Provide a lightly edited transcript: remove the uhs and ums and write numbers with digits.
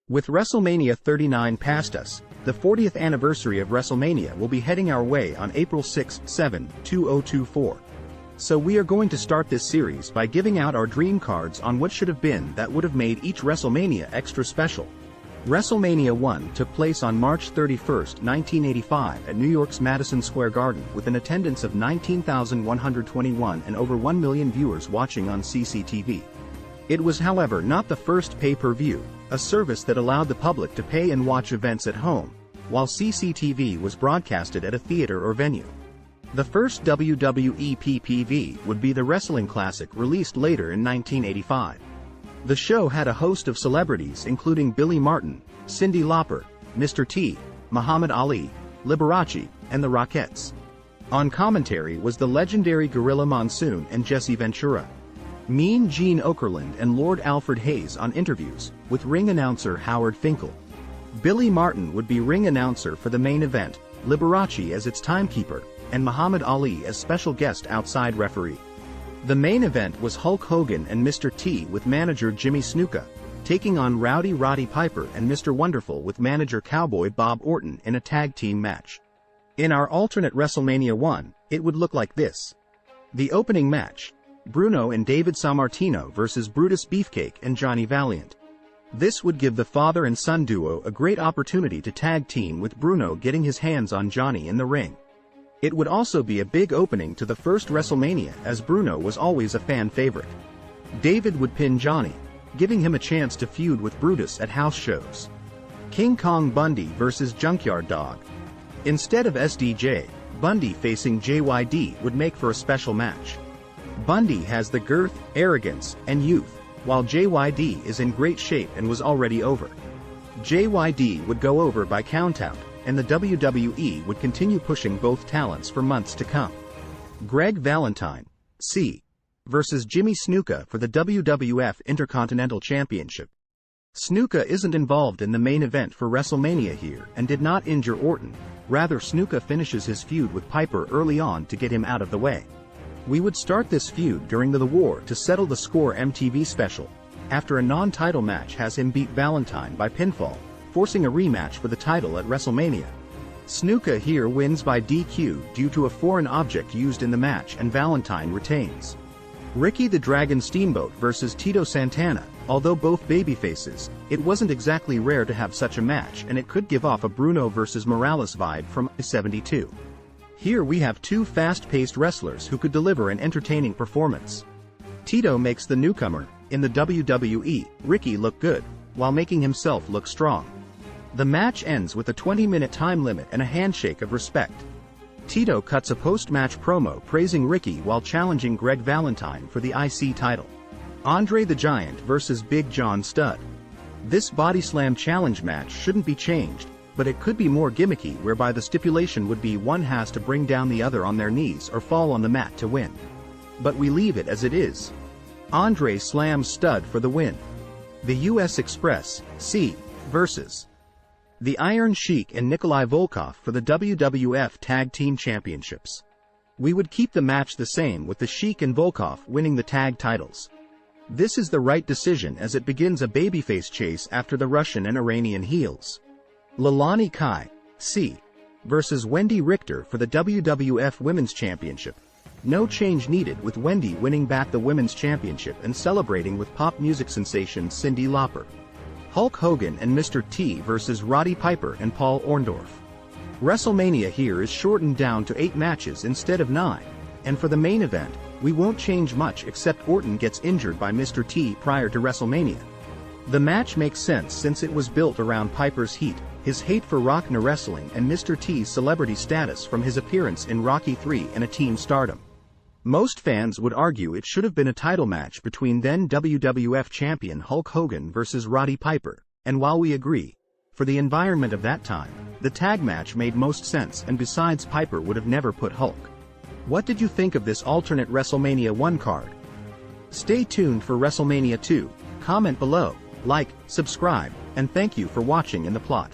With WrestleMania 39 past us, the 40th anniversary of WrestleMania will be heading our way on April 6-7, 2024. So we are going to start this series by giving out our dream cards on what should have been that would have made each WrestleMania extra special. WrestleMania 1 took place on March 31, 1985 at New York's Madison Square Garden with an attendance of 19,121 and over 1 million viewers watching on CCTV. It was, however, not the first pay-per-view, a service that allowed the public to pay and watch events at home, while CCTV was broadcasted at a theater or venue. The first WWE PPV would be the Wrestling Classic, released later in 1985. The show had a host of celebrities including Billy Martin, Cyndi Lauper, Mr. T, Muhammad Ali, Liberace, and the Rockettes. On commentary was the legendary Gorilla Monsoon and Jesse Ventura. Mean Gene Okerlund and Lord Alfred Hayes on interviews, with ring announcer Howard Finkel. Billy Martin would be ring announcer for the main event, Liberace as its timekeeper, and Muhammad Ali as special guest outside referee. The main event was Hulk Hogan and Mr. T with manager Jimmy Snuka, taking on Roddy Piper and Mr. Wonderful with manager Cowboy Bob Orton in a tag team match. In our alternate WrestleMania 1, it would look like this. The opening match: Bruno and David Sammartino versus Brutus Beefcake and Johnny Valiant. This would give the father and son duo a great opportunity to tag team, with Bruno getting his hands on Johnny in the ring. It would also be a big opening to the first WrestleMania, as Bruno was always a fan favorite. David would pin Johnny, giving him a chance to feud with Brutus at house shows. King Kong Bundy versus Junkyard Dog. Instead of SDJ, Bundy facing JYD would make for a special match. Bundy has the girth, arrogance, and youth, while JYD is in great shape and was already over. JYD would go over by countout, and the WWE would continue pushing both talents for months to come. Greg Valentine, C, versus Jimmy Snuka for the WWF Intercontinental Championship. Snuka isn't involved in the main event for WrestleMania here and did not injure Orton. Rather, Snuka finishes his feud with Piper early on to get him out of the way. We would start this feud during the war to settle the score MTV special, after a non-title match has him beat Valentine by pinfall, forcing a rematch for the title at WrestleMania. Snuka here wins by DQ due to a foreign object used in the match, and Valentine retains. Ricky the Dragon Steamboat versus Tito Santana. Although both babyfaces, it wasn't exactly rare to have such a match, and it could give off a Bruno versus Morales vibe from '72. Here we have two fast-paced wrestlers who could deliver an entertaining performance. Tito makes the newcomer, in the WWE, Ricky, look good, while making himself look strong. The match ends with a 20-minute time limit and a handshake of respect. Tito cuts a post-match promo praising Ricky while challenging Greg Valentine for the IC title. Andre the Giant versus Big John Studd. This body slam challenge match shouldn't be changed, but it could be more gimmicky, whereby the stipulation would be one has to bring down the other on their knees or fall on the mat to win. But we leave it as it is. Andre slams Studd for the win. The US Express, C, versus the Iron Sheik and Nikolai Volkov for the WWF Tag Team Championships. We would keep the match the same, with the Sheik and Volkov winning the tag titles. This is the right decision, as it begins a babyface chase after the Russian and Iranian heels. Leilani Kai, C, versus Wendy Richter for the WWF Women's Championship. No change needed, with Wendy winning back the Women's Championship and celebrating with pop music sensation Cyndi Lauper. Hulk Hogan and Mr. T versus Roddy Piper and Paul Orndorff. WrestleMania here is shortened down to 8 matches instead of 9, and for the main event, we won't change much except Orton gets injured by Mr. T prior to WrestleMania. The match makes sense since it was built around Piper's heat, his hate for Rockna wrestling, and Mr. T's celebrity status from his appearance in Rocky III and a Team Stardom. Most fans would argue it should have been a title match between then WWF champion Hulk Hogan versus Roddy Piper, and while we agree, for the environment of that time, the tag match made most sense, and besides, Piper would have never put Hulk. What did you think of this alternate WrestleMania 1 card? Stay tuned for WrestleMania 2, comment below, like, subscribe, and thank you for watching In the Plot.